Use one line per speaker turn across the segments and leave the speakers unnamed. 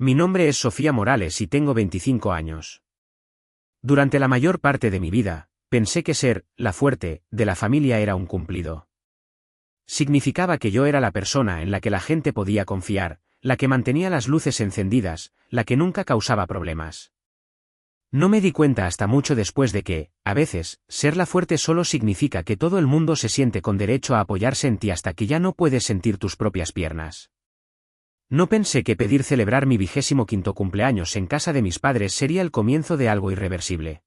Mi nombre es Sofía Morales y tengo 25 años. Durante la mayor parte de mi vida, pensé que ser la fuerte de la familia era un cumplido. Significaba que yo era la persona en la que la gente podía confiar, la que mantenía las luces encendidas, la que nunca causaba problemas. No me di cuenta hasta mucho después de que, a veces, ser la fuerte solo significa que todo el mundo se siente con derecho a apoyarse en ti hasta que ya no puedes sentir tus propias piernas. No pensé que pedir celebrar mi 25º cumpleaños en casa de mis padres sería el comienzo de algo irreversible.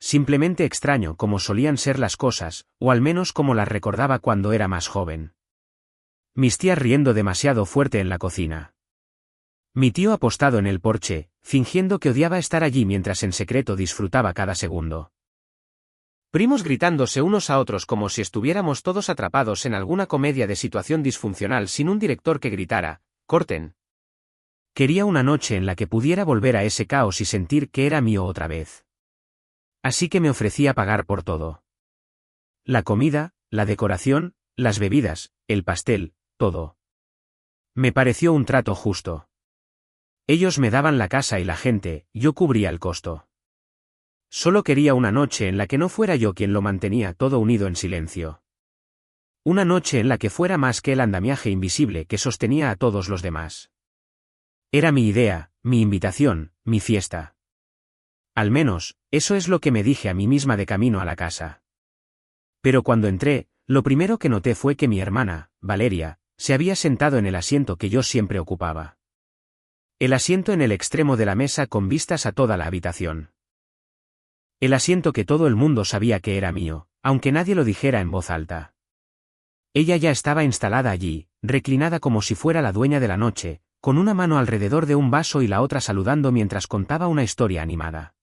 Simplemente extraño cómo solían ser las cosas, o al menos como las recordaba cuando era más joven. Mis tías riendo demasiado fuerte en la cocina. Mi tío apostado en el porche, fingiendo que odiaba estar allí mientras en secreto disfrutaba cada segundo. Primos gritándose unos a otros como si estuviéramos todos atrapados en alguna comedia de situación disfuncional sin un director que gritara: «¡Corten!». Quería una noche en la que pudiera volver a ese caos y sentir que era mío otra vez. Así que me ofrecí a pagar por todo. La comida, la decoración, las bebidas, el pastel, todo. Me pareció un trato justo. Ellos me daban la casa y la gente, yo cubría el costo. Solo quería una noche en la que no fuera yo quien lo mantenía todo unido en silencio. Una noche en la que fuera más que el andamiaje invisible que sostenía a todos los demás. Era mi idea, mi invitación, mi fiesta. Al menos, eso es lo que me dije a mí misma de camino a la casa. Pero cuando entré, lo primero que noté fue que mi hermana, Valeria, se había sentado en el asiento que yo siempre ocupaba. El asiento en el extremo de la mesa con vistas a toda la habitación. El asiento que todo el mundo sabía que era mío, aunque nadie lo dijera en voz alta. Ella ya estaba instalada allí, reclinada como si fuera la dueña de la noche, con una mano alrededor de un vaso y la otra saludando mientras contaba una historia animada.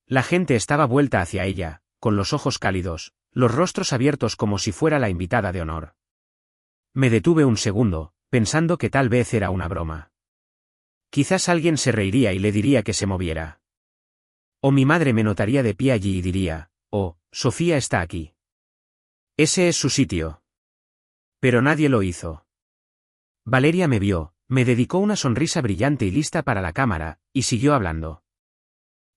La gente estaba vuelta hacia ella, con los ojos cálidos, los rostros abiertos como si fuera la invitada de honor. Me detuve un segundo, pensando que tal vez era una broma. Quizás alguien se reiría y le diría que se moviera. O mi madre me notaría de pie allí y diría: «Oh, Sofía está aquí. Ese es su sitio». Pero nadie lo hizo. Valeria me vio, me dedicó una sonrisa brillante y lista para la cámara, y siguió hablando.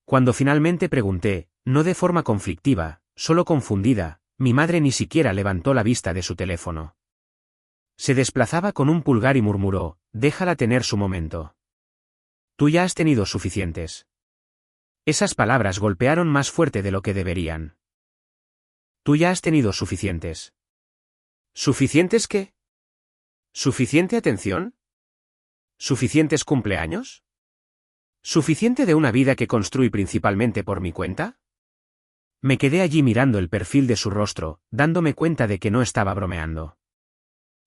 Cuando finalmente pregunté, no de forma conflictiva, solo confundida, mi madre ni siquiera levantó la vista de su teléfono. Se desplazaba con un pulgar y murmuró: «Déjala tener su momento. Tú ya has tenido suficientes». Esas palabras golpearon más fuerte de lo que deberían. «¿Tú ya has tenido suficientes?» ¿Suficientes qué? ¿Suficiente atención? ¿Suficientes cumpleaños? ¿Suficiente de una vida que construí principalmente por mi cuenta? Me quedé allí mirando el perfil de su rostro, dándome cuenta de que no estaba bromeando.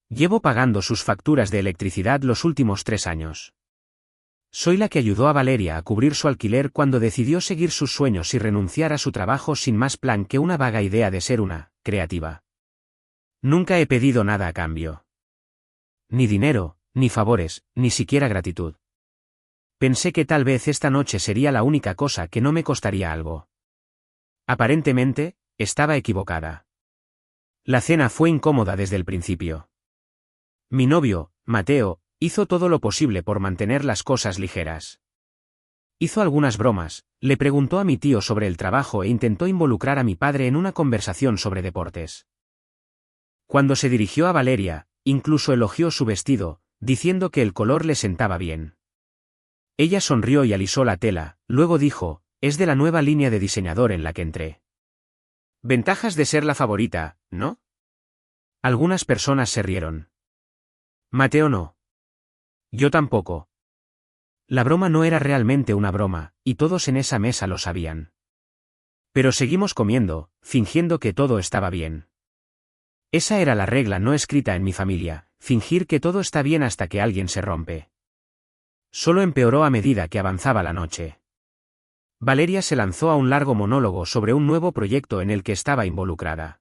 Llevo pagando sus facturas de electricidad los últimos 3 años. Soy la que ayudó a Valeria a cubrir su alquiler cuando decidió seguir sus sueños y renunciar a su trabajo sin más plan que una vaga idea de ser una creativa. Nunca he pedido nada a cambio. Ni dinero, ni favores, ni siquiera gratitud. Pensé que tal vez esta noche sería la única cosa que no me costaría algo. Aparentemente, estaba equivocada. La cena fue incómoda desde el principio. Mi novio, Mateo, hizo todo lo posible por mantener las cosas ligeras. Hizo algunas bromas, le preguntó a mi tío sobre el trabajo e intentó involucrar a mi padre en una conversación sobre deportes. Cuando se dirigió a Valeria, incluso elogió su vestido, diciendo que el color le sentaba bien. Ella sonrió y alisó la tela, luego dijo: «Es de la nueva línea de diseñador en la que entré». Ventajas de ser la favorita, ¿no? Algunas personas se rieron. Mateo no. Yo tampoco. La broma no era realmente una broma, y todos en esa mesa lo sabían. Pero seguimos comiendo, fingiendo que todo estaba bien. Esa era la regla no escrita en mi familia, fingir que todo está bien hasta que alguien se rompe. Solo empeoró a medida que avanzaba la noche. Valeria se lanzó a un largo monólogo sobre un nuevo proyecto en el que estaba involucrada.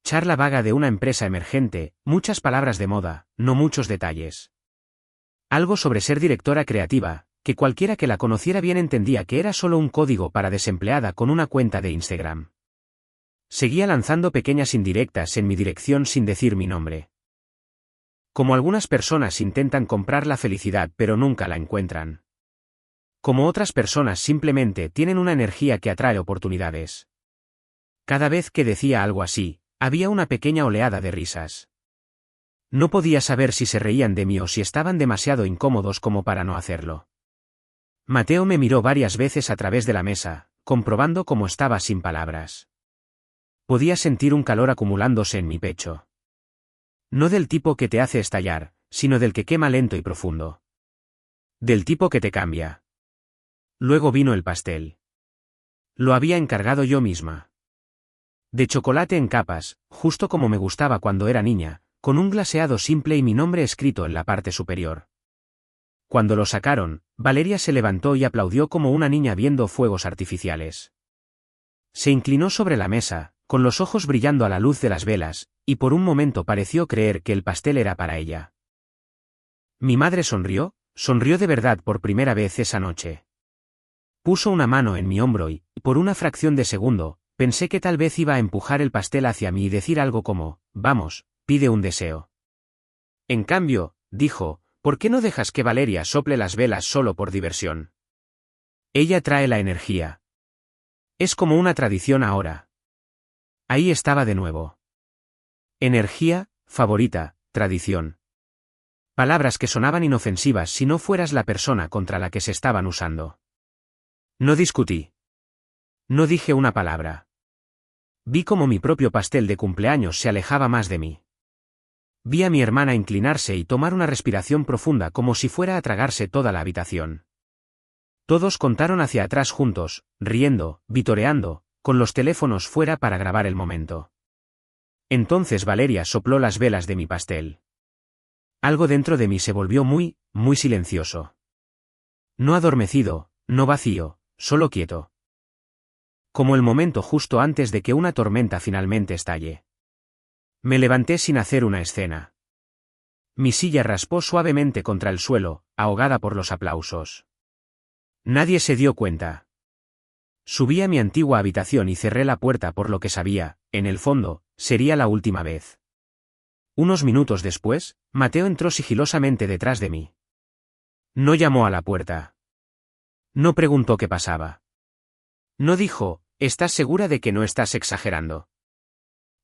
Charla vaga de una empresa emergente, muchas palabras de moda, no muchos detalles. Algo sobre ser directora creativa, que cualquiera que la conociera bien entendía que era solo un código para desempleada con una cuenta de Instagram. Seguía lanzando pequeñas indirectas en mi dirección sin decir mi nombre. Como algunas personas intentan comprar la felicidad pero nunca la encuentran. Como otras personas simplemente tienen una energía que atrae oportunidades. Cada vez que decía algo así, había una pequeña oleada de risas. No podía saber si se reían de mí o si estaban demasiado incómodos como para no hacerlo. Mateo me miró varias veces a través de la mesa, comprobando cómo estaba sin palabras. Podía sentir un calor acumulándose en mi pecho. No del tipo que te hace estallar, sino del que quema lento y profundo. Del tipo que te cambia. Luego vino el pastel. Lo había encargado yo misma. De chocolate en capas, justo como me gustaba cuando era niña, con un glaseado simple y mi nombre escrito en la parte superior. Cuando lo sacaron, Valeria se levantó y aplaudió como una niña viendo fuegos artificiales. Se inclinó sobre la mesa, con los ojos brillando a la luz de las velas, y por un momento pareció creer que el pastel era para ella. Mi madre sonrió de verdad por primera vez esa noche. Puso una mano en mi hombro y, por una fracción de segundo, pensé que tal vez iba a empujar el pastel hacia mí y decir algo como, vamos, pide un deseo. En cambio, dijo, ¿por qué no dejas que Valeria sople las velas solo por diversión? Ella trae la energía. Es como una tradición ahora. Ahí estaba de nuevo. Energía, favorita, tradición. Palabras que sonaban inofensivas si no fueras la persona contra la que se estaban usando. No discutí. No dije una palabra. Vi cómo mi propio pastel de cumpleaños se alejaba más de mí. Vi a mi hermana inclinarse y tomar una respiración profunda como si fuera a tragarse toda la habitación. Todos contaron hacia atrás juntos, riendo, vitoreando, con los teléfonos fuera para grabar el momento. Entonces Valeria sopló las velas de mi pastel. Algo dentro de mí se volvió muy silencioso. No adormecido, no vacío, solo quieto. Como el momento justo antes de que una tormenta finalmente estalle. Me levanté sin hacer una escena. Mi silla raspó suavemente contra el suelo, ahogada por los aplausos. Nadie se dio cuenta. Subí a mi antigua habitación y cerré la puerta por lo que sabía, en el fondo, sería la última vez. Unos minutos después, Mateo entró sigilosamente detrás de mí. No llamó a la puerta. No preguntó qué pasaba. No dijo, ¿estás segura de que no estás exagerando?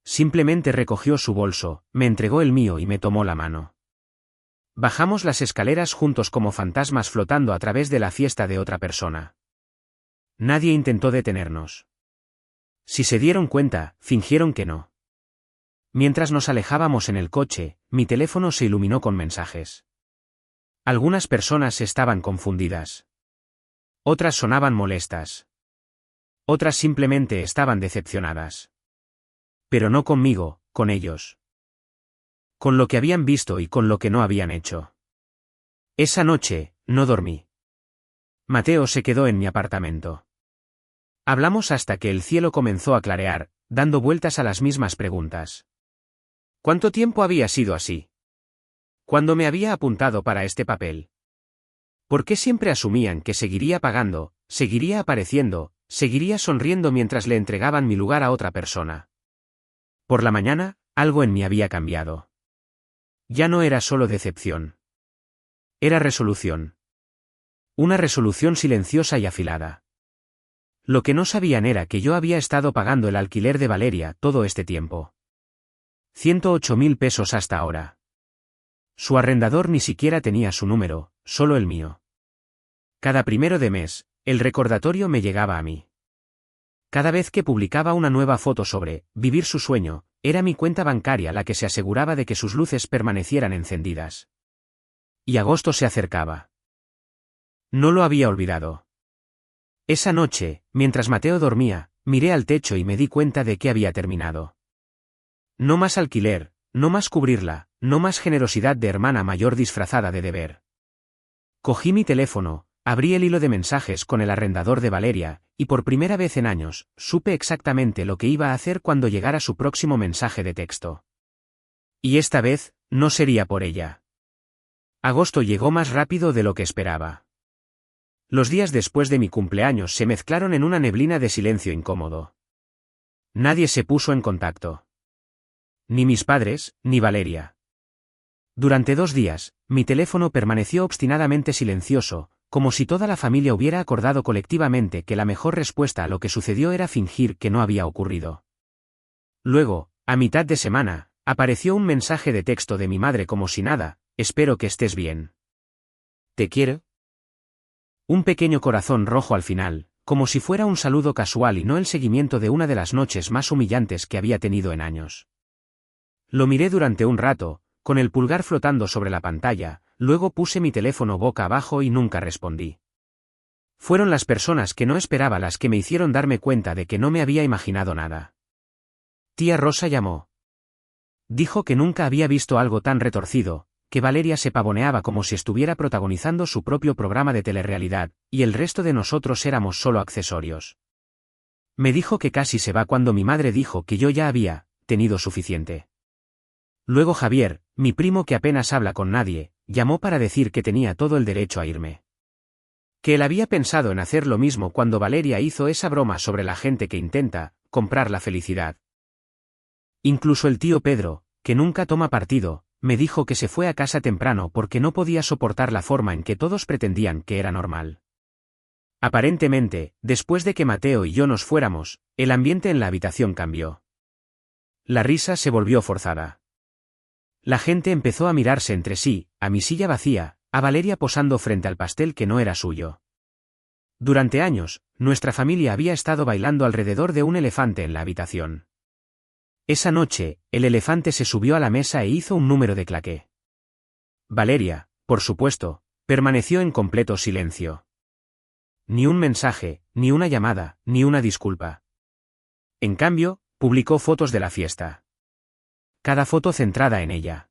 Simplemente recogió su bolso, me entregó el mío y me tomó la mano. Bajamos las escaleras juntos como fantasmas flotando a través de la fiesta de otra persona. Nadie intentó detenernos. Si se dieron cuenta, fingieron que no. Mientras nos alejábamos en el coche, mi teléfono se iluminó con mensajes. Algunas personas estaban confundidas. Otras sonaban molestas. Otras simplemente estaban decepcionadas. Pero no conmigo, con ellos. Con lo que habían visto y con lo que no habían hecho. Esa noche, no dormí. Mateo se quedó en mi apartamento. Hablamos hasta que el cielo comenzó a clarear, dando vueltas a las mismas preguntas. ¿Cuánto tiempo había sido así? ¿Cuándo me había apuntado para este papel? ¿Por qué siempre asumían que seguiría pagando, seguiría apareciendo, seguiría sonriendo mientras le entregaban mi lugar a otra persona? Por la mañana, algo en mí había cambiado. Ya no era solo decepción. Era resolución. Una resolución silenciosa y afilada. Lo que no sabían era que yo había estado pagando el alquiler de Valeria todo este tiempo. 108.000 pesos hasta ahora. Su arrendador ni siquiera tenía su número, solo el mío. Cada primero de mes, el recordatorio me llegaba a mí. Cada vez que publicaba una nueva foto sobre vivir su sueño, era mi cuenta bancaria la que se aseguraba de que sus luces permanecieran encendidas. Y agosto se acercaba. No lo había olvidado. Esa noche, mientras Mateo dormía, miré al techo y me di cuenta de que había terminado. No más alquiler, no más cubrirla, no más generosidad de hermana mayor disfrazada de deber. Cogí mi teléfono, abrí el hilo de mensajes con el arrendador de Valeria, y por primera vez en años, supe exactamente lo que iba a hacer cuando llegara su próximo mensaje de texto. Y esta vez, no sería por ella. Agosto llegó más rápido de lo que esperaba. Los días después de mi cumpleaños se mezclaron en una neblina de silencio incómodo. Nadie se puso en contacto. Ni mis padres, ni Valeria. Durante 2 días, mi teléfono permaneció obstinadamente silencioso, como si toda la familia hubiera acordado colectivamente que la mejor respuesta a lo que sucedió era fingir que no había ocurrido. Luego, a mitad de semana, apareció un mensaje de texto de mi madre como si nada: espero que estés bien. ¿Te quiero? Un pequeño corazón rojo al final, como si fuera un saludo casual y no el seguimiento de una de las noches más humillantes que había tenido en años. Lo miré durante un rato, con el pulgar flotando sobre la pantalla, luego puse mi teléfono boca abajo y nunca respondí. Fueron las personas que no esperaba las que me hicieron darme cuenta de que no me había imaginado nada. Tía Rosa llamó. Dijo que nunca había visto algo tan retorcido, que Valeria se pavoneaba como si estuviera protagonizando su propio programa de telerrealidad, y el resto de nosotros éramos solo accesorios. Me dijo que casi se va cuando mi madre dijo que yo ya había tenido suficiente. Luego Javier, mi primo que apenas habla con nadie, llamó para decir que tenía todo el derecho a irme. Que él había pensado en hacer lo mismo cuando Valeria hizo esa broma sobre la gente que intenta comprar la felicidad. Incluso el tío Pedro, que nunca toma partido, me dijo que se fue a casa temprano porque no podía soportar la forma en que todos pretendían que era normal. Aparentemente, después de que Mateo y yo nos fuéramos, el ambiente en la habitación cambió. La risa se volvió forzada. La gente empezó a mirarse entre sí, a mi silla vacía, a Valeria posando frente al pastel que no era suyo. Durante años, nuestra familia había estado bailando alrededor de un elefante en la habitación. Esa noche, el elefante se subió a la mesa e hizo un número de claqué. Valeria, por supuesto, permaneció en completo silencio. Ni un mensaje, ni una llamada, ni una disculpa. En cambio, publicó fotos de la fiesta. Cada foto centrada en ella.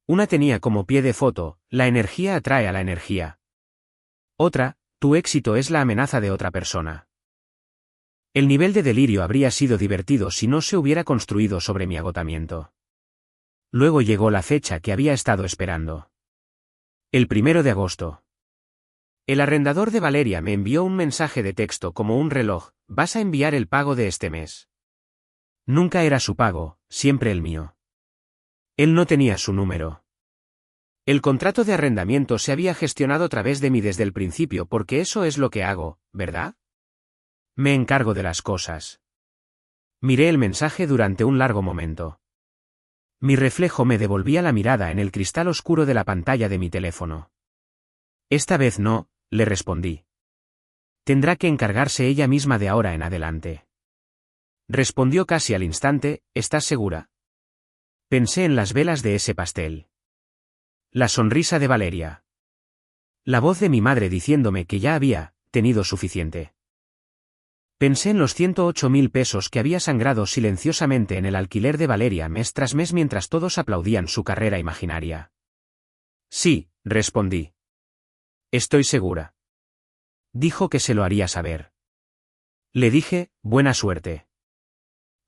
Una tenía como pie de foto: la energía atrae a la energía. Otra: tu éxito es la amenaza de otra persona. El nivel de delirio habría sido divertido si no se hubiera construido sobre mi agotamiento. Luego llegó la fecha que había estado esperando. El 1 de agosto. El arrendador de Valeria me envió un mensaje de texto como un reloj: vas a enviar el pago de este mes. Nunca era su pago, siempre el mío. Él no tenía su número. El contrato de arrendamiento se había gestionado a través de mí desde el principio porque eso es lo que hago, ¿verdad? Me encargo de las cosas. Miré el mensaje durante un largo momento. Mi reflejo me devolvía la mirada en el cristal oscuro de la pantalla de mi teléfono. Esta vez no, le respondí. Tendrá que encargarse ella misma de ahora en adelante. Respondió casi al instante: ¿estás segura? Pensé en las velas de ese pastel. La sonrisa de Valeria. La voz de mi madre diciéndome que ya había tenido suficiente. Pensé en los 108.000 pesos que había sangrado silenciosamente en el alquiler de Valeria mes tras mes mientras todos aplaudían su carrera imaginaria. Sí, respondí. Estoy segura. Dijo que se lo haría saber. Le dije: buena suerte.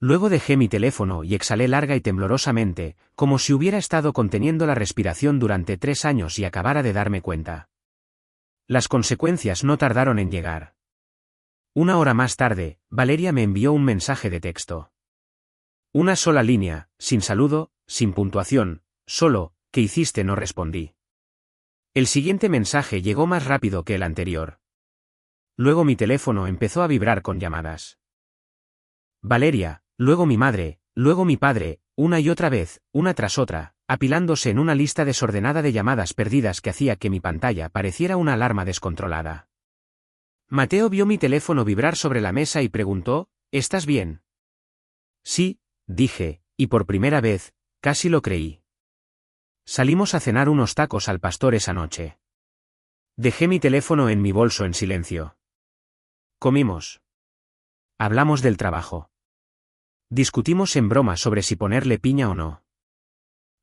Luego dejé mi teléfono y exhalé larga y temblorosamente, como si hubiera estado conteniendo la respiración durante 3 años y acabara de darme cuenta. Las consecuencias no tardaron en llegar. 1 hora más tarde, Valeria me envió un mensaje de texto. Una sola línea, sin saludo, sin puntuación, solo: ¿qué hiciste? No respondí. El siguiente mensaje llegó más rápido que el anterior. Luego mi teléfono empezó a vibrar con llamadas. Valeria, luego mi madre, luego mi padre, una y otra vez, una tras otra, apilándose en una lista desordenada de llamadas perdidas que hacía que mi pantalla pareciera una alarma descontrolada. Mateo vio mi teléfono vibrar sobre la mesa y preguntó: ¿estás bien? Sí, dije, y por primera vez, casi lo creí. Salimos a cenar unos tacos al pastor esa noche. Dejé mi teléfono en mi bolso en silencio. Comimos. Hablamos del trabajo. Discutimos en broma sobre si ponerle piña o no.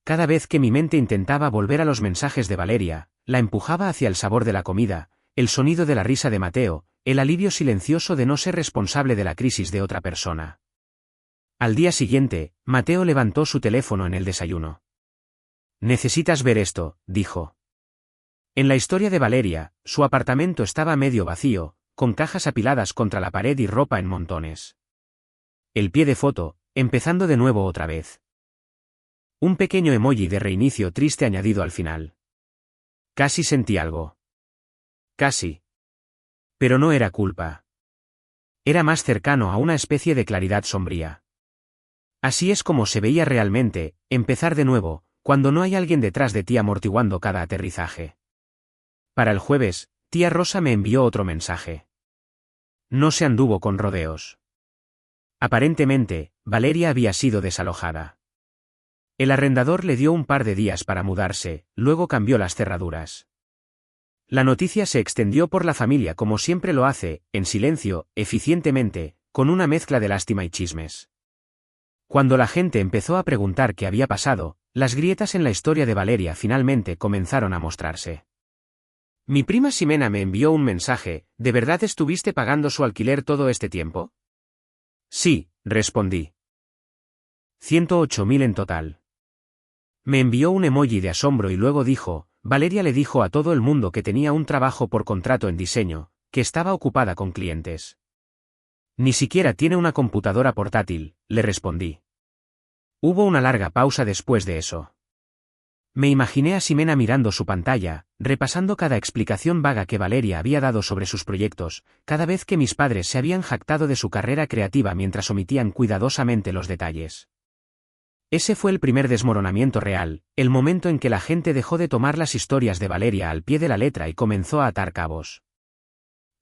Cada vez que mi mente intentaba volver a los mensajes de Valeria, la empujaba hacia el sabor de la comida, el sonido de la risa de Mateo, el alivio silencioso de no ser responsable de la crisis de otra persona. Al día siguiente, Mateo levantó su teléfono en el desayuno. Necesitas ver esto, dijo. En la historia de Valeria, su apartamento estaba medio vacío, con cajas apiladas contra la pared y ropa en montones. El pie de foto: empezando de nuevo otra vez. Un pequeño emoji de reinicio triste añadido al final. Casi sentí algo. Casi. Pero no era culpa. Era más cercano a una especie de claridad sombría. Así es como se veía realmente, empezar de nuevo, cuando no hay alguien detrás de ti amortiguando cada aterrizaje. Para el jueves, tía Rosa me envió otro mensaje. No se anduvo con rodeos. Aparentemente, Valeria había sido desalojada. El arrendador le dio un par de días para mudarse, luego cambió las cerraduras. La noticia se extendió por la familia como siempre lo hace, en silencio, eficientemente, con una mezcla de lástima y chismes. Cuando la gente empezó a preguntar qué había pasado, las grietas en la historia de Valeria finalmente comenzaron a mostrarse. Mi prima Ximena me envió un mensaje: ¿de verdad estuviste pagando su alquiler todo este tiempo? Sí, respondí. 108.000 en total. Me envió un emoji de asombro y luego dijo: Valeria le dijo a todo el mundo que tenía un trabajo por contrato en diseño, que estaba ocupada con clientes. Ni siquiera tiene una computadora portátil, le respondí. Hubo una larga pausa después de eso. Me imaginé a Ximena mirando su pantalla, repasando cada explicación vaga que Valeria había dado sobre sus proyectos, cada vez que mis padres se habían jactado de su carrera creativa mientras omitían cuidadosamente los detalles. Ese fue el primer desmoronamiento real, el momento en que la gente dejó de tomar las historias de Valeria al pie de la letra y comenzó a atar cabos.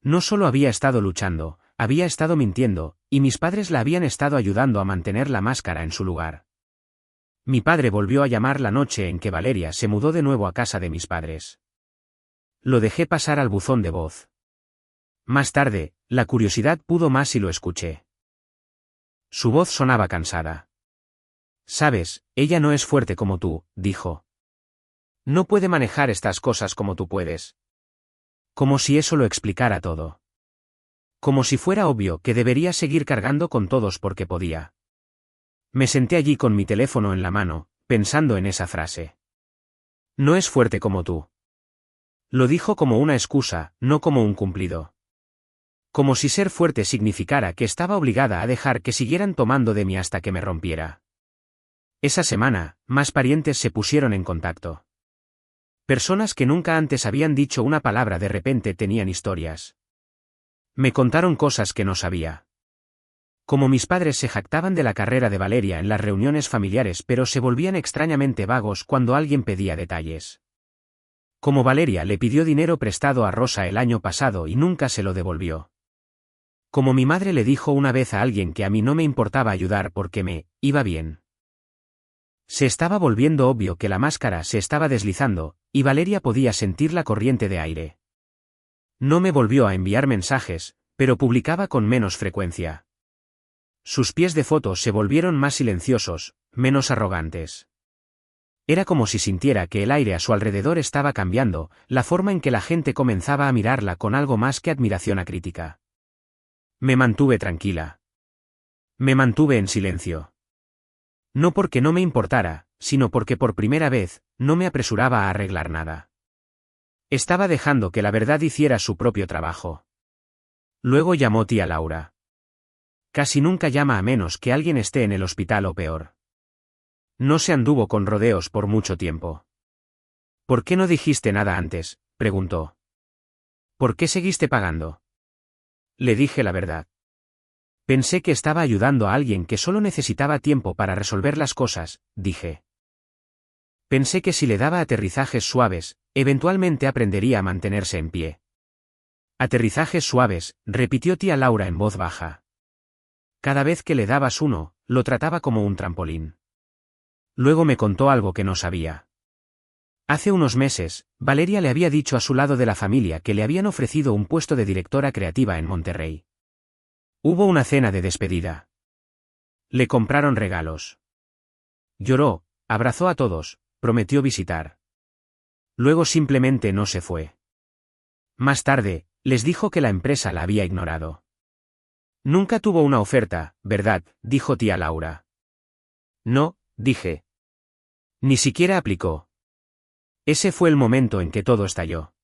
No solo había estado luchando, había estado mintiendo, y mis padres la habían estado ayudando a mantener la máscara en su lugar. Mi padre volvió a llamar la noche en que Valeria se mudó de nuevo a casa de mis padres. Lo dejé pasar al buzón de voz. Más tarde, la curiosidad pudo más y lo escuché. Su voz sonaba cansada. Sabes, ella no es fuerte como tú, dijo. No puede manejar estas cosas como tú puedes. Como si eso lo explicara todo. Como si fuera obvio que debería seguir cargando con todos porque podía. Me senté allí con mi teléfono en la mano, pensando en esa frase. No es fuerte como tú. Lo dijo como una excusa, no como un cumplido. Como si ser fuerte significara que estaba obligada a dejar que siguieran tomando de mí hasta que me rompiera. Esa semana, más parientes se pusieron en contacto. Personas que nunca antes habían dicho una palabra de repente tenían historias. Me contaron cosas que no sabía. Como mis padres se jactaban de la carrera de Valeria en las reuniones familiares pero se volvían extrañamente vagos cuando alguien pedía detalles. Como Valeria le pidió dinero prestado a Rosa el año pasado y nunca se lo devolvió. Como mi madre le dijo una vez a alguien que a mí no me importaba ayudar porque me iba bien. Se estaba volviendo obvio que la máscara se estaba deslizando, y Valeria podía sentir la corriente de aire. No me volvió a enviar mensajes, pero publicaba con menos frecuencia. Sus pies de foto se volvieron más silenciosos, menos arrogantes. Era como si sintiera que el aire a su alrededor estaba cambiando, la forma en que la gente comenzaba a mirarla con algo más que admiración acrítica. Me mantuve tranquila. Me mantuve en silencio. No porque no me importara, sino porque por primera vez, no me apresuraba a arreglar nada. Estaba dejando que la verdad hiciera su propio trabajo. Luego llamó tía Laura. Casi nunca llama a menos que alguien esté en el hospital o peor. No se anduvo con rodeos por mucho tiempo. ¿Por qué no dijiste nada antes?, preguntó. ¿Por qué seguiste pagando? Le dije la verdad. Pensé que estaba ayudando a alguien que solo necesitaba tiempo para resolver las cosas, dije. Pensé que si le daba aterrizajes suaves, eventualmente aprendería a mantenerse en pie. Aterrizajes suaves, repitió tía Laura en voz baja. Cada vez que le dabas uno, lo trataba como un trampolín. Luego me contó algo que no sabía. Hace unos meses, Valeria le había dicho a su lado de la familia que le habían ofrecido un puesto de directora creativa en Monterrey. Hubo una cena de despedida. Le compraron regalos. Lloró, abrazó a todos, prometió visitar. Luego simplemente no se fue. Más tarde, les dijo que la empresa la había ignorado. Nunca tuvo una oferta, ¿verdad?, dijo tía Laura. No, dije. Ni siquiera aplicó. Ese fue el momento en que todo estalló.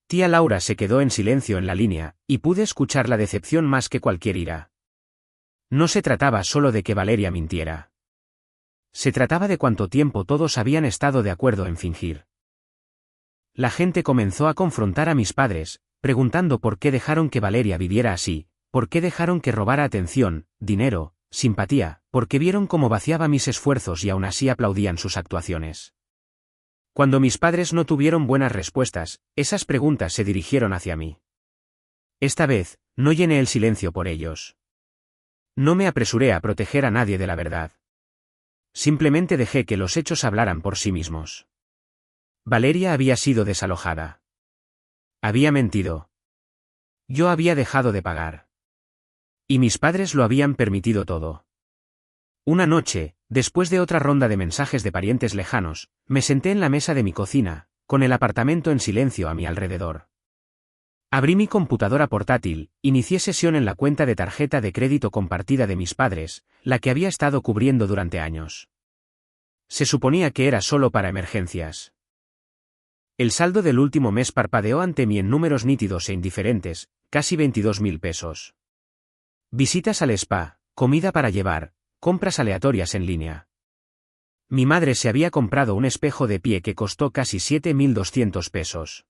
Tía Laura se quedó en silencio en la línea, y pude escuchar la decepción más que cualquier ira. No se trataba solo de que Valeria mintiera. Se trataba de cuánto tiempo todos habían estado de acuerdo en fingir. La gente comenzó a confrontar a mis padres, preguntando por qué dejaron que Valeria viviera así, por qué dejaron que robara atención, dinero, simpatía, porque vieron cómo vaciaba mis esfuerzos y aún así aplaudían sus actuaciones. Cuando mis padres no tuvieron buenas respuestas, esas preguntas se dirigieron hacia mí. Esta vez, no llené el silencio por ellos. No me apresuré a proteger a nadie de la verdad. Simplemente dejé que los hechos hablaran por sí mismos. Valeria había sido desalojada. Había mentido. Yo había dejado de pagar. Y mis padres lo habían permitido todo. Una noche, después de otra ronda de mensajes de parientes lejanos, me senté en la mesa de mi cocina, con el apartamento en silencio a mi alrededor. Abrí mi computadora portátil, inicié sesión en la cuenta de tarjeta de crédito compartida de mis padres, la que había estado cubriendo durante años. Se suponía que era solo para emergencias. El saldo del último mes parpadeó ante mí en números nítidos e indiferentes, casi 22.000 pesos. Visitas al spa, comida para llevar, compras aleatorias en línea. Mi madre se había comprado un espejo de pie que costó casi 7.200 pesos.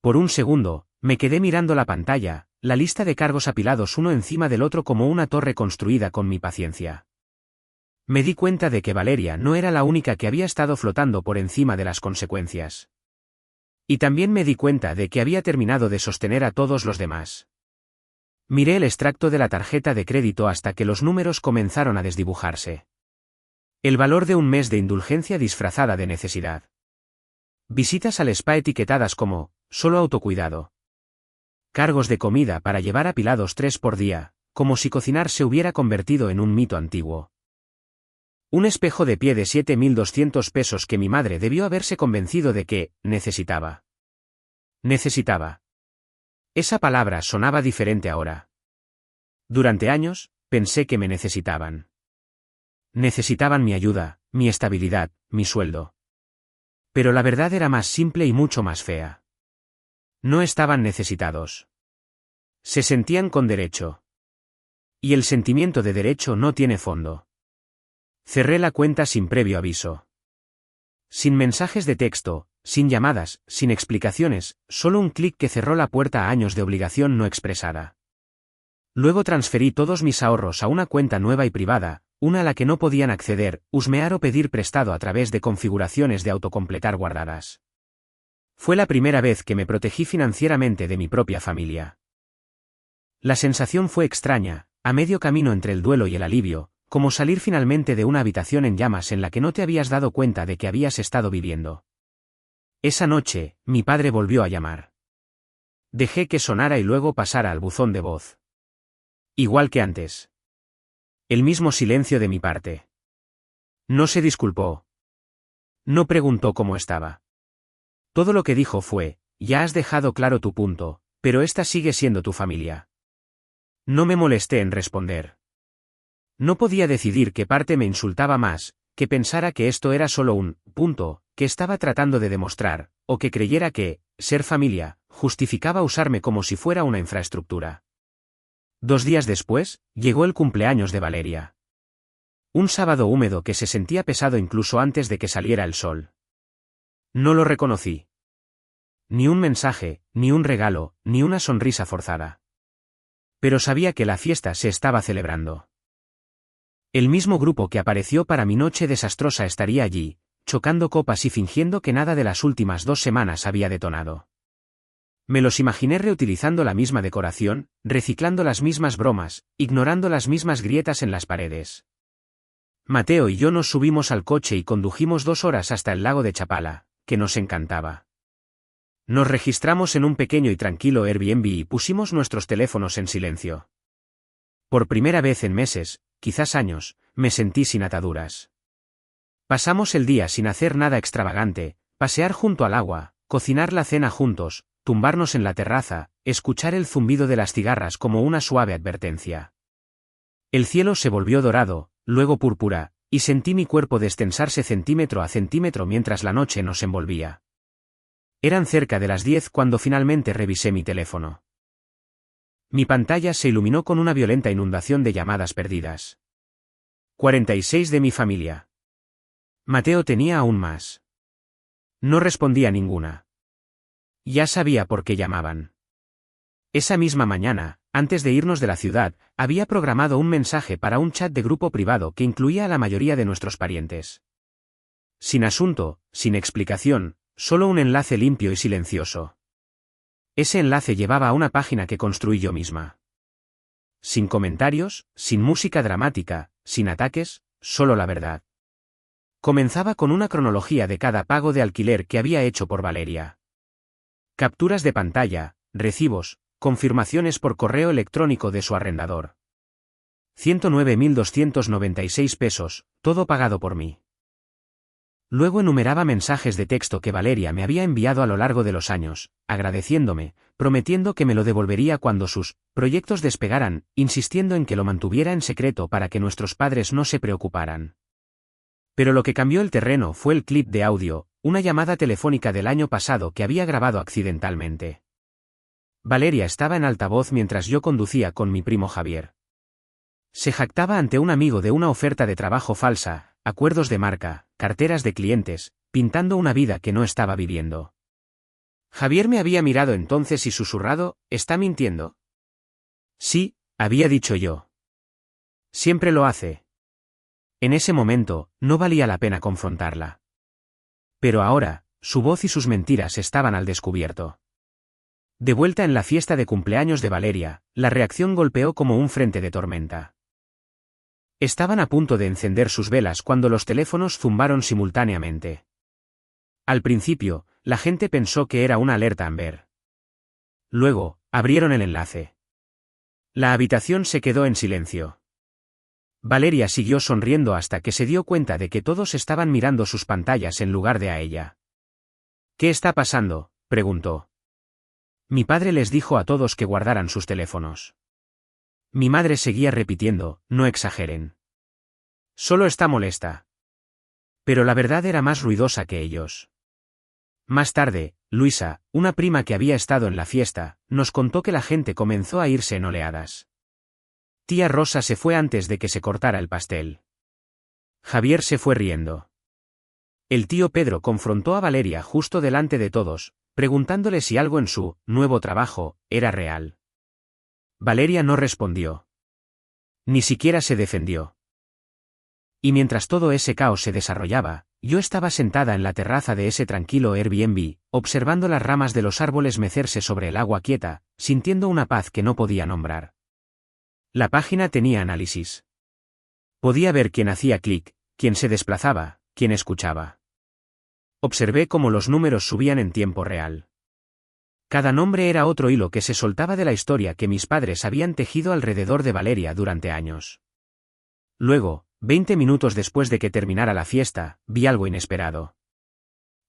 Por un segundo, me quedé mirando la pantalla, la lista de cargos apilados uno encima del otro como una torre construida con mi paciencia. Me di cuenta de que Valeria no era la única que había estado flotando por encima de las consecuencias. Y también me di cuenta de que había terminado de sostener a todos los demás. Miré el extracto de la tarjeta de crédito hasta que los números comenzaron a desdibujarse. El valor de un mes de indulgencia disfrazada de necesidad. Visitas al spa etiquetadas como, solo autocuidado. Cargos de comida para llevar apilados 3 por día, como si cocinar se hubiera convertido en un mito antiguo. Un espejo de pie de 7.200 pesos que mi madre debió haberse convencido de que necesitaba. Necesitaba. Esa palabra sonaba diferente ahora. Durante años, pensé que me necesitaban. Necesitaban mi ayuda, mi estabilidad, mi sueldo. Pero la verdad era más simple y mucho más fea. No estaban necesitados. Se sentían con derecho. Y el sentimiento de derecho no tiene fondo. Cerré la cuenta sin previo aviso. Sin mensajes de texto, sin llamadas, sin explicaciones, solo un clic que cerró la puerta a años de obligación no expresada. Luego transferí todos mis ahorros a una cuenta nueva y privada, una a la que no podían acceder, husmear o pedir prestado a través de configuraciones de autocompletar guardadas. Fue la primera vez que me protegí financieramente de mi propia familia. La sensación fue extraña, a medio camino entre el duelo y el alivio, como salir finalmente de una habitación en llamas en la que no te habías dado cuenta de que habías estado viviendo. Esa noche, mi padre volvió a llamar. Dejé que sonara y luego pasara al buzón de voz. Igual que antes. El mismo silencio de mi parte. No se disculpó. No preguntó cómo estaba. Todo lo que dijo fue, ya has dejado claro tu punto, pero esta sigue siendo tu familia. No me molesté en responder. No podía decidir qué parte me insultaba más, que pensara que esto era solo un punto, que estaba tratando de demostrar, o que creyera que, ser familia, justificaba usarme como si fuera una infraestructura. 2 días después, llegó el cumpleaños de Valeria. Un sábado húmedo que se sentía pesado incluso antes de que saliera el sol. No lo reconocí. Ni un mensaje, ni un regalo, ni una sonrisa forzada. Pero sabía que la fiesta se estaba celebrando. El mismo grupo que apareció para mi noche desastrosa estaría allí, chocando copas y fingiendo que nada de las últimas 2 semanas había detonado. Me los imaginé reutilizando la misma decoración, reciclando las mismas bromas, ignorando las mismas grietas en las paredes. Mateo y yo nos subimos al coche y condujimos 2 horas hasta el lago de Chapala, que nos encantaba. Nos registramos en un pequeño y tranquilo Airbnb y pusimos nuestros teléfonos en silencio. Por primera vez en meses, quizás años, me sentí sin ataduras. Pasamos el día sin hacer nada extravagante, pasear junto al agua, cocinar la cena juntos, tumbarnos en la terraza, escuchar el zumbido de las cigarras como una suave advertencia. El cielo se volvió dorado, luego púrpura, y sentí mi cuerpo destensarse centímetro a centímetro mientras la noche nos envolvía. Eran cerca de las 10 cuando finalmente revisé mi teléfono. Mi pantalla se iluminó con una violenta inundación de llamadas perdidas. 46 de mi familia. Mateo tenía aún más. No respondía ninguna. Ya sabía por qué llamaban. Esa misma mañana, antes de irnos de la ciudad, había programado un mensaje para un chat de grupo privado que incluía a la mayoría de nuestros parientes. Sin asunto, sin explicación, solo un enlace limpio y silencioso. Ese enlace llevaba a una página que construí yo misma. Sin comentarios, sin música dramática, sin ataques, solo la verdad. Comenzaba con una cronología de cada pago de alquiler que había hecho por Valeria. Capturas de pantalla, recibos, confirmaciones por correo electrónico de su arrendador. 109.296 pesos, todo pagado por mí. Luego enumeraba mensajes de texto que Valeria me había enviado a lo largo de los años, agradeciéndome, prometiendo que me lo devolvería cuando sus proyectos despegaran, insistiendo en que lo mantuviera en secreto para que nuestros padres no se preocuparan. Pero lo que cambió el terreno fue el clip de audio, una llamada telefónica del año pasado que había grabado accidentalmente. Valeria estaba en altavoz mientras yo conducía con mi primo Javier. Se jactaba ante un amigo de una oferta de trabajo falsa, acuerdos de marca, carteras de clientes, pintando una vida que no estaba viviendo. Javier me había mirado entonces y susurrado, ¿está mintiendo? Sí, había dicho yo. Siempre lo hace. En ese momento, no valía la pena confrontarla. Pero ahora, su voz y sus mentiras estaban al descubierto. De vuelta en la fiesta de cumpleaños de Valeria, la reacción golpeó como un frente de tormenta. Estaban a punto de encender sus velas cuando los teléfonos zumbaron simultáneamente. Al principio, la gente pensó que era una alerta Amber. Luego, abrieron el enlace. La habitación se quedó en silencio. Valeria siguió sonriendo hasta que se dio cuenta de que todos estaban mirando sus pantallas en lugar de a ella. ¿Qué está pasando?, preguntó. Mi padre les dijo a todos que guardaran sus teléfonos. Mi madre seguía repitiendo, no exageren. Solo está molesta. Pero la verdad era más ruidosa que ellos. Más tarde, Luisa, una prima que había estado en la fiesta, nos contó que la gente comenzó a irse en oleadas. Tía Rosa se fue antes de que se cortara el pastel. Javier se fue riendo. El tío Pedro confrontó a Valeria justo delante de todos, preguntándole si algo en su nuevo trabajo era real. Valeria no respondió. Ni siquiera se defendió. Y mientras todo ese caos se desarrollaba, yo estaba sentada en la terraza de ese tranquilo Airbnb, observando las ramas de los árboles mecerse sobre el agua quieta, sintiendo una paz que no podía nombrar. La página tenía análisis. Podía ver quién hacía clic, quién se desplazaba, quién escuchaba. Observé cómo los números subían en tiempo real. Cada nombre era otro hilo que se soltaba de la historia que mis padres habían tejido alrededor de Valeria durante años. Luego, 20 minutos después de que terminara la fiesta, vi algo inesperado.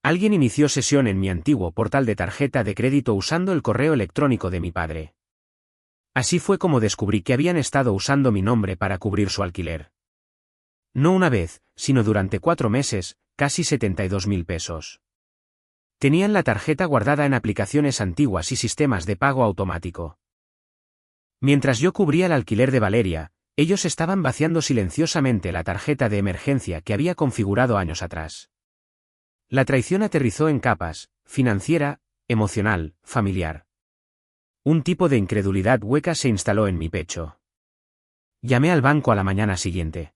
Alguien inició sesión en mi antiguo portal de tarjeta de crédito usando el correo electrónico de mi padre. Así fue como descubrí que habían estado usando mi nombre para cubrir su alquiler. No una vez, sino durante 4 meses, casi 72.000 pesos. Tenían la tarjeta guardada en aplicaciones antiguas y sistemas de pago automático. Mientras yo cubría el alquiler de Valeria, ellos estaban vaciando silenciosamente la tarjeta de emergencia que había configurado años atrás. La traición aterrizó en capas, financiera, emocional, familiar. Un tipo de incredulidad hueca se instaló en mi pecho. Llamé al banco a la mañana siguiente.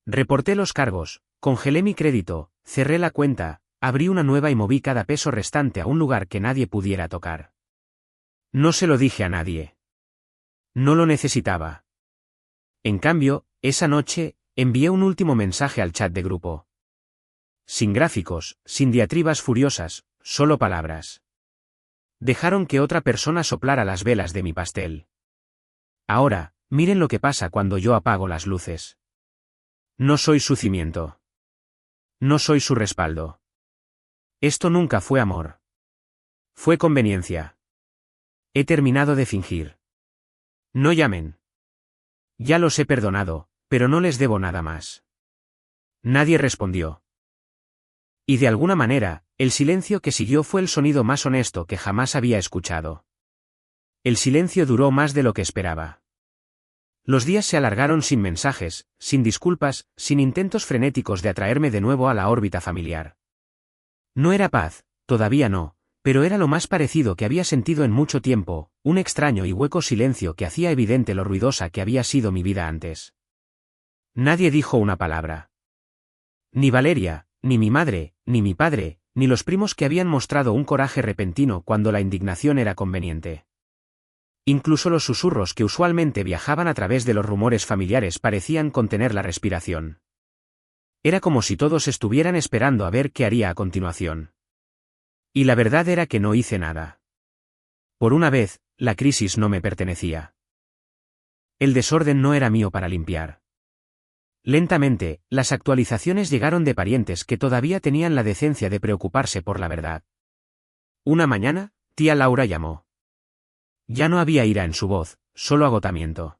Reporté los cargos, congelé mi crédito, cerré la cuenta, abrí una nueva y moví cada peso restante a un lugar que nadie pudiera tocar. No se lo dije a nadie. No lo necesitaba. En cambio, esa noche, envié un último mensaje al chat de grupo. Sin gráficos, sin diatribas furiosas, solo palabras. Dejaron que otra persona soplara las velas de mi pastel. Ahora, miren lo que pasa cuando yo apago las luces. No soy su cimiento. No soy su respaldo. Esto nunca fue amor. Fue conveniencia. He terminado de fingir. No llamen. Ya los he perdonado, pero no les debo nada más. Nadie respondió. Y de alguna manera, el silencio que siguió fue el sonido más honesto que jamás había escuchado. El silencio duró más de lo que esperaba. Los días se alargaron sin mensajes, sin disculpas, sin intentos frenéticos de atraerme de nuevo a la órbita familiar. No era paz, todavía no, pero era lo más parecido que había sentido en mucho tiempo, un extraño y hueco silencio que hacía evidente lo ruidosa que había sido mi vida antes. Nadie dijo una palabra. Ni Valeria, ni mi madre, ni mi padre, ni los primos que habían mostrado un coraje repentino cuando la indignación era conveniente. Incluso los susurros que usualmente viajaban a través de los rumores familiares parecían contener la respiración. Era como si todos estuvieran esperando a ver qué haría a continuación. Y la verdad era que no hice nada. Por una vez, la crisis no me pertenecía. El desorden no era mío para limpiar. Lentamente, las actualizaciones llegaron de parientes que todavía tenían la decencia de preocuparse por la verdad. Una mañana, tía Laura llamó. Ya no había ira en su voz, solo agotamiento.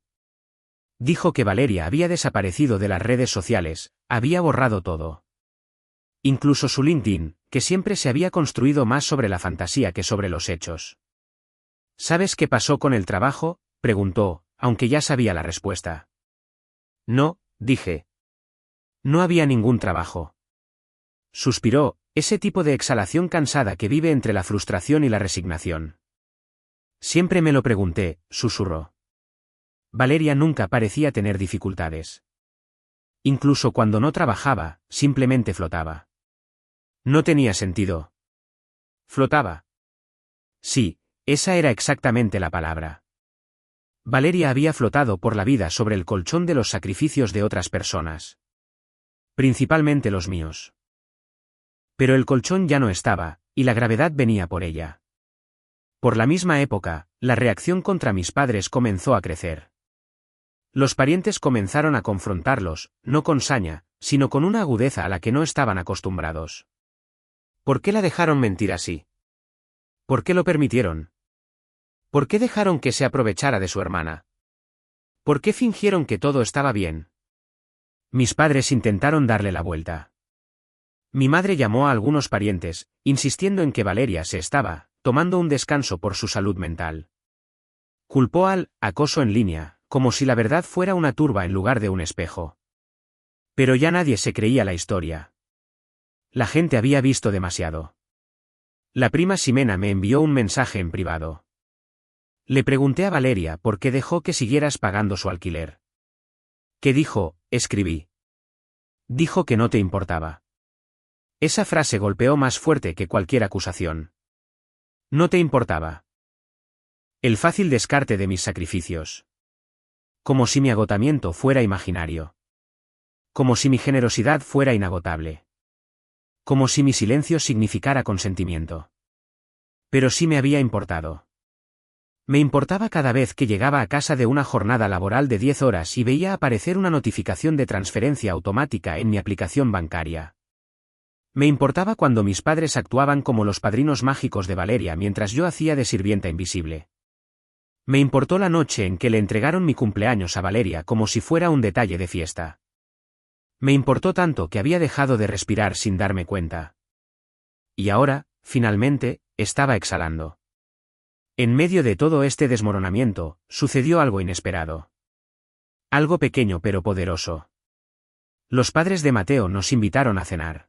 Dijo que Valeria había desaparecido de las redes sociales, había borrado todo. Incluso su LinkedIn, que siempre se había construido más sobre la fantasía que sobre los hechos. ¿Sabes qué pasó con el trabajo?, preguntó, aunque ya sabía la respuesta. No, dije. No había ningún trabajo. Suspiró, ese tipo de exhalación cansada que vive entre la frustración y la resignación. Siempre me lo pregunté, susurró. Valeria nunca parecía tener dificultades. Incluso cuando no trabajaba, simplemente flotaba. No tenía sentido. Flotaba. Sí, esa era exactamente la palabra. Valeria había flotado por la vida sobre el colchón de los sacrificios de otras personas. Principalmente los míos. Pero el colchón ya no estaba, y la gravedad venía por ella. Por la misma época, la reacción contra mis padres comenzó a crecer. Los parientes comenzaron a confrontarlos, no con saña, sino con una agudeza a la que no estaban acostumbrados. ¿Por qué la dejaron mentir así? ¿Por qué lo permitieron? ¿Por qué dejaron que se aprovechara de su hermana? ¿Por qué fingieron que todo estaba bien? Mis padres intentaron darle la vuelta. Mi madre llamó a algunos parientes, insistiendo en que Valeria se estaba tomando un descanso por su salud mental. Culpó al acoso en línea, como si la verdad fuera una turba en lugar de un espejo. Pero ya nadie se creía la historia. La gente había visto demasiado. La prima Ximena me envió un mensaje en privado. Le pregunté a Valeria por qué dejó que siguieras pagando su alquiler. ¿Qué dijo? Escribí. Dijo que no te importaba. Esa frase golpeó más fuerte que cualquier acusación. No te importaba. El fácil descarte de mis sacrificios. Como si mi agotamiento fuera imaginario. Como si mi generosidad fuera inagotable. Como si mi silencio significara consentimiento. Pero sí me había importado. Me importaba cada vez que llegaba a casa de una jornada laboral de 10 horas y veía aparecer una notificación de transferencia automática en mi aplicación bancaria. Me importaba cuando mis padres actuaban como los padrinos mágicos de Valeria mientras yo hacía de sirvienta invisible. Me importó la noche en que le entregaron mi cumpleaños a Valeria como si fuera un detalle de fiesta. Me importó tanto que había dejado de respirar sin darme cuenta. Y ahora, finalmente, estaba exhalando. En medio de todo este desmoronamiento, sucedió algo inesperado. Algo pequeño pero poderoso. Los padres de Mateo nos invitaron a cenar.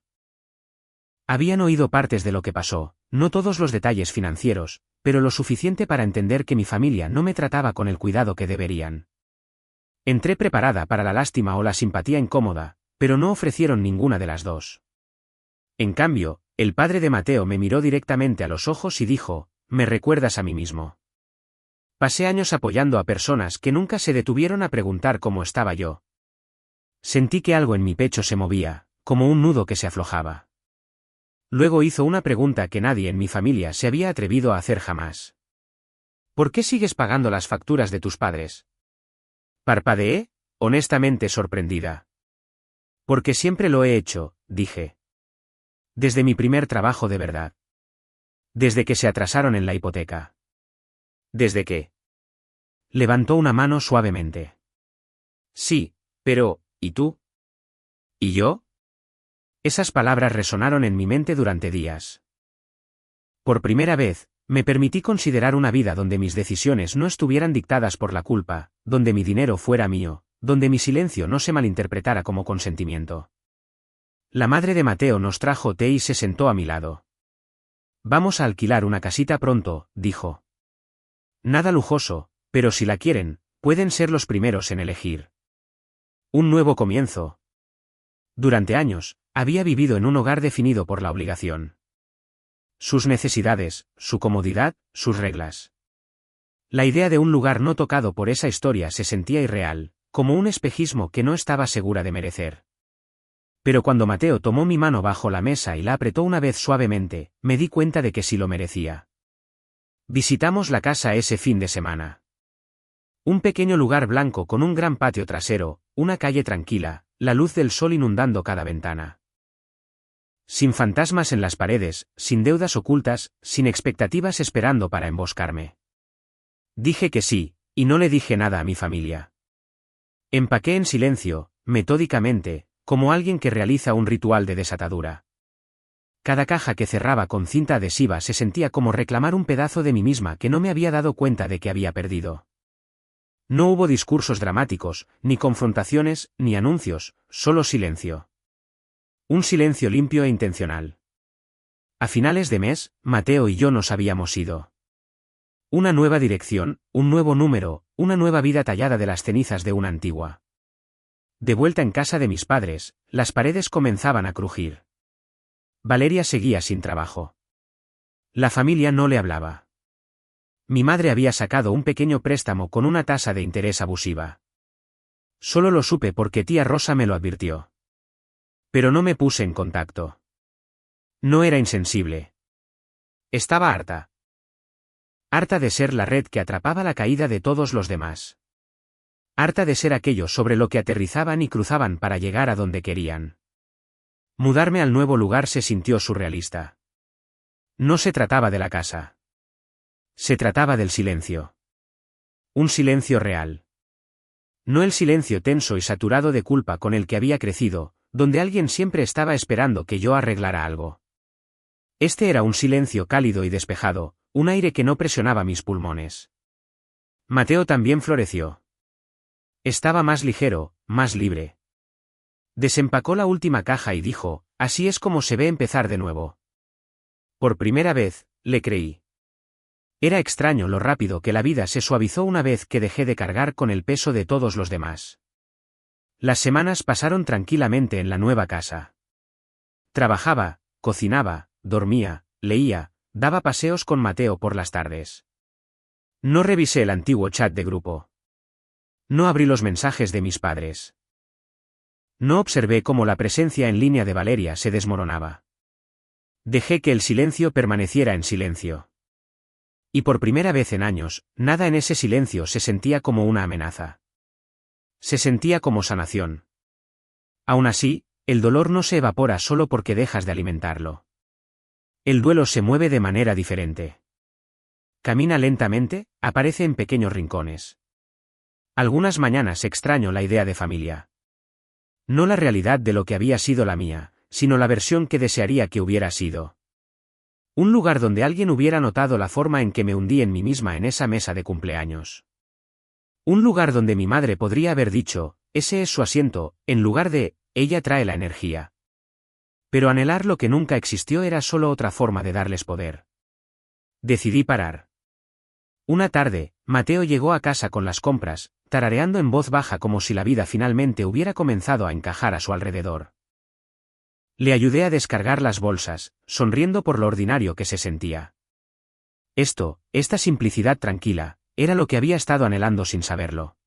Habían oído partes de lo que pasó, no todos los detalles financieros, pero lo suficiente para entender que mi familia no me trataba con el cuidado que deberían. Entré preparada para la lástima o la simpatía incómoda, pero no ofrecieron ninguna de las dos. En cambio, el padre de Mateo me miró directamente a los ojos y dijo: «Me recuerdas a mí mismo». Pasé años apoyando a personas que nunca se detuvieron a preguntar cómo estaba yo. Sentí que algo en mi pecho se movía, como un nudo que se aflojaba. Luego hizo una pregunta que nadie en mi familia se había atrevido a hacer jamás. ¿Por qué sigues pagando las facturas de tus padres? Parpadeé, honestamente sorprendida. Porque siempre lo he hecho, dije. Desde mi primer trabajo de verdad. Desde que se atrasaron en la hipoteca. ¿Desde qué? Levantó una mano suavemente. Sí, pero, ¿y tú? ¿Y yo? Esas palabras resonaron en mi mente durante días. Por primera vez, Me permití considerar una vida donde mis decisiones no estuvieran dictadas por la culpa, donde mi dinero fuera mío, donde mi silencio no se malinterpretara como consentimiento. La madre de Mateo nos trajo té y se sentó a mi lado. Vamos a alquilar una casita pronto, dijo. Nada lujoso, pero si la quieren, pueden ser los primeros en elegir. Un nuevo comienzo. Durante años, había vivido en un hogar definido por la obligación. Sus necesidades, su comodidad, sus reglas. La idea de un lugar no tocado por esa historia se sentía irreal, como un espejismo que no estaba segura de merecer. Pero cuando Mateo tomó mi mano bajo la mesa y la apretó una vez suavemente, me di cuenta de que sí lo merecía. Visitamos la casa ese fin de semana. Un pequeño lugar blanco con un gran patio trasero, una calle tranquila, la luz del sol inundando cada ventana. Sin fantasmas en las paredes, sin deudas ocultas, sin expectativas esperando para emboscarme. Dije que sí, y no le dije nada a mi familia. Empaqué en silencio, metódicamente, como alguien que realiza un ritual de desatadura. Cada caja que cerraba con cinta adhesiva se sentía como reclamar un pedazo de mí misma que no me había dado cuenta de que había perdido. No hubo discursos dramáticos, ni confrontaciones, ni anuncios, solo silencio. Un silencio limpio e intencional. A finales de mes, Mateo y yo nos habíamos ido. Una nueva dirección, un nuevo número, una nueva vida tallada de las cenizas de una antigua. De vuelta en casa de mis padres, las paredes comenzaban a crujir. Valeria seguía sin trabajo. La familia no le hablaba. Mi madre había sacado un pequeño préstamo con una tasa de interés abusiva. Solo lo supe porque tía Rosa me lo advirtió. Pero no me puse en contacto. No era insensible. Estaba harta. Harta de ser la red que atrapaba la caída de todos los demás. Harta de ser aquello sobre lo que aterrizaban y cruzaban para llegar a donde querían. Mudarme al nuevo lugar se sintió surrealista. No se trataba de la casa. Se trataba del silencio. Un silencio real. No el silencio tenso y saturado de culpa con el que había crecido, donde alguien siempre estaba esperando que yo arreglara algo. Este era un silencio cálido y despejado, un aire que no presionaba mis pulmones. Mateo también floreció. Estaba más ligero, más libre. Desempacó la última caja y dijo, así es como se ve empezar de nuevo. Por primera vez, le creí. Era extraño lo rápido que la vida se suavizó una vez que dejé de cargar con el peso de todos los demás. Las semanas pasaron tranquilamente en la nueva casa. Trabajaba, cocinaba, dormía, leía, daba paseos con Mateo por las tardes. No revisé el antiguo chat de grupo. No abrí los mensajes de mis padres. No observé cómo la presencia en línea de Valeria se desmoronaba. Dejé que el silencio permaneciera en silencio. Y por primera vez en años, nada en ese silencio se sentía como una amenaza. Se sentía como sanación. Aún así, el dolor no se evapora solo porque dejas de alimentarlo. El duelo se mueve de manera diferente. Camina lentamente, aparece en pequeños rincones. Algunas mañanas extraño la idea de familia. No la realidad de lo que había sido la mía, sino la versión que desearía que hubiera sido. Un lugar donde alguien hubiera notado la forma en que me hundí en mí misma en esa mesa de cumpleaños. Un lugar donde mi madre podría haber dicho, ese es su asiento, en lugar de, ella trae la energía. Pero anhelar lo que nunca existió era solo otra forma de darles poder. Decidí parar. Una tarde, Mateo llegó a casa con las compras, tarareando en voz baja como si la vida finalmente hubiera comenzado a encajar a su alrededor. Le ayudé a descargar las bolsas, sonriendo por lo ordinario que se sentía. Esta simplicidad tranquila, era lo que había estado anhelando sin saberlo.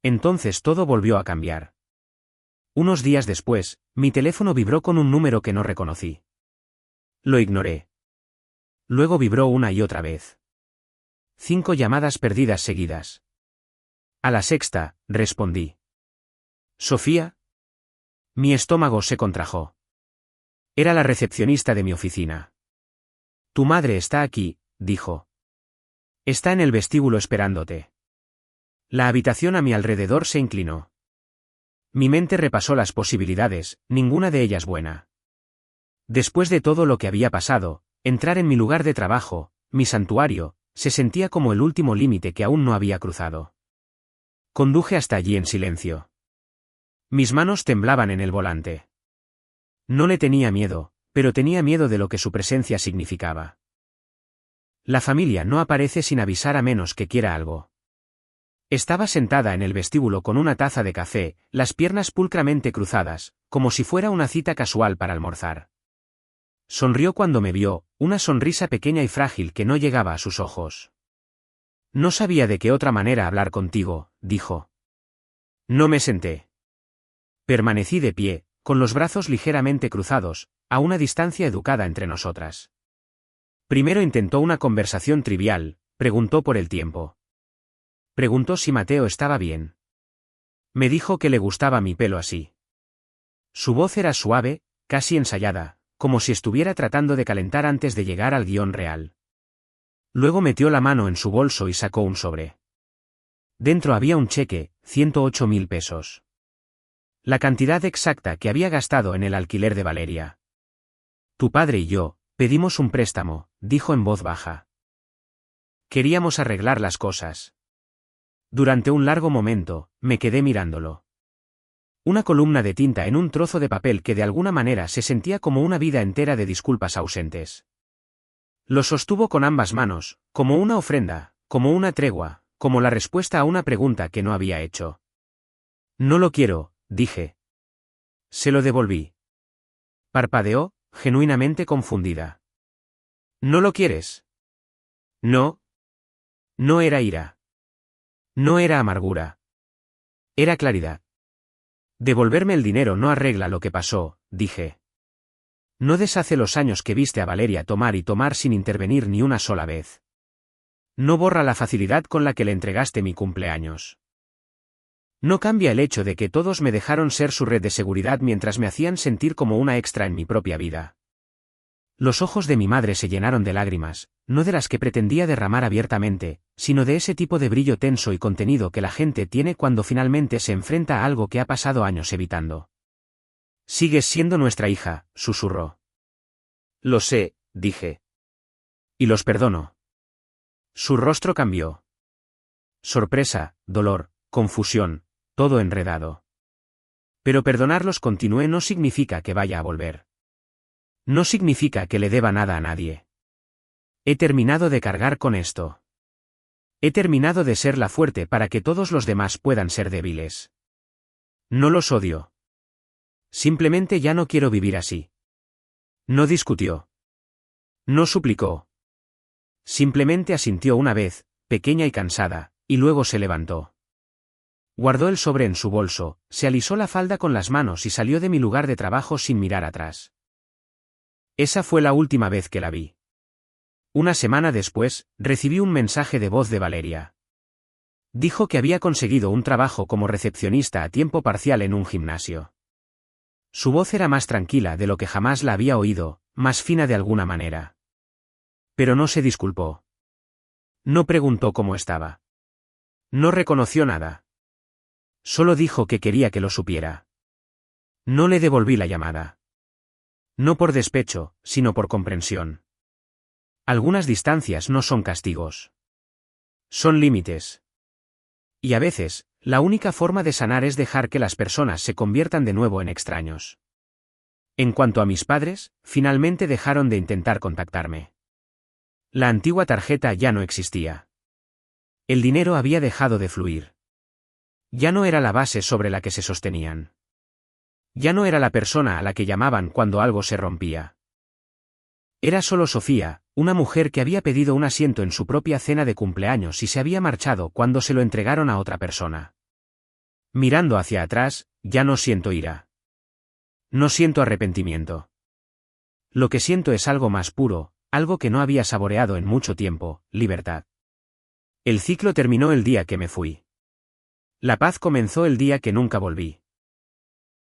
Entonces todo volvió a cambiar. Unos días después, mi teléfono vibró con un número que no reconocí. Lo ignoré. Luego vibró una y otra vez. 5 llamadas perdidas seguidas. A la sexta, respondí. ¿Sofía? Mi estómago se contrajo. Era la recepcionista de mi oficina. Tu madre está aquí, dijo. Está en el vestíbulo esperándote. La habitación a mi alrededor se inclinó. Mi mente repasó las posibilidades, ninguna de ellas buena. Después de todo lo que había pasado, entrar en mi lugar de trabajo, mi santuario, se sentía como el último límite que aún no había cruzado. Conduje hasta allí en silencio. Mis manos temblaban en el volante. No le tenía miedo, pero tenía miedo de lo que su presencia significaba. La familia no aparece sin avisar a menos que quiera algo. Estaba sentada en el vestíbulo con una taza de café, las piernas pulcramente cruzadas, como si fuera una cita casual para almorzar. Sonrió cuando me vio, una sonrisa pequeña y frágil que no llegaba a sus ojos. No sabía de qué otra manera hablar contigo, dijo. No me senté. Permanecí de pie, con los brazos ligeramente cruzados, a una distancia educada entre nosotras. Primero intentó una conversación trivial, preguntó por el tiempo. Preguntó si Mateo estaba bien. Me dijo que le gustaba mi pelo así. Su voz era suave, casi ensayada, como si estuviera tratando de calentar antes de llegar al guión real. Luego metió la mano en su bolso y sacó un sobre. Dentro había un cheque, 108.000 pesos. La cantidad exacta que había gastado en el alquiler de Valeria. Tu padre y yo, pedimos un préstamo, dijo en voz baja. Queríamos arreglar las cosas. Durante un largo momento, me quedé mirándolo. Una columna de tinta en un trozo de papel que de alguna manera se sentía como una vida entera de disculpas ausentes. Lo sostuvo con ambas manos, como una ofrenda, como una tregua, como la respuesta a una pregunta que no había hecho. No lo quiero, dije. Se lo devolví. Parpadeó, genuinamente confundida. ¿No lo quieres? No. No era ira. No era amargura. Era claridad. Devolverme el dinero no arregla lo que pasó, dije. No deshace los años que viste a Valeria tomar y tomar sin intervenir ni una sola vez. No borra la facilidad con la que le entregaste mi cumpleaños. No cambia el hecho de que todos me dejaron ser su red de seguridad mientras me hacían sentir como una extra en mi propia vida. Los ojos de mi madre se llenaron de lágrimas, no de las que pretendía derramar abiertamente, sino de ese tipo de brillo tenso y contenido que la gente tiene cuando finalmente se enfrenta a algo que ha pasado años evitando. Sigues siendo nuestra hija, susurró. Lo sé, dije. Y los perdono. Su rostro cambió. Sorpresa, dolor, confusión, todo enredado. Pero perdonarlos, continué, no significa que vaya a volver. No significa que le deba nada a nadie. He terminado de cargar con esto. He terminado de ser la fuerte para que todos los demás puedan ser débiles. No los odio. Simplemente ya no quiero vivir así. No discutió. No suplicó. Simplemente asintió una vez, pequeña y cansada, y luego se levantó. Guardó el sobre en su bolso, se alisó la falda con las manos y salió de mi lugar de trabajo sin mirar atrás. Esa fue la última vez que la vi. Una semana después, recibí un mensaje de voz de Valeria. Dijo que había conseguido un trabajo como recepcionista a tiempo parcial en un gimnasio. Su voz era más tranquila de lo que jamás la había oído, más fina de alguna manera. Pero no se disculpó. No preguntó cómo estaba. No reconoció nada. Solo dijo que quería que lo supiera. No le devolví la llamada. No por despecho, sino por comprensión. Algunas distancias no son castigos. Son límites. Y a veces, la única forma de sanar es dejar que las personas se conviertan de nuevo en extraños. En cuanto a mis padres, finalmente dejaron de intentar contactarme. La antigua tarjeta ya no existía. El dinero había dejado de fluir. Ya no era la base sobre la que se sostenían. Ya no era la persona a la que llamaban cuando algo se rompía. Era solo Sofía, una mujer que había pedido un asiento en su propia cena de cumpleaños y se había marchado cuando se lo entregaron a otra persona. Mirando hacia atrás, ya no siento ira. No siento arrepentimiento. Lo que siento es algo más puro, algo que no había saboreado en mucho tiempo, libertad. El ciclo terminó el día que me fui. La paz comenzó el día que nunca volví.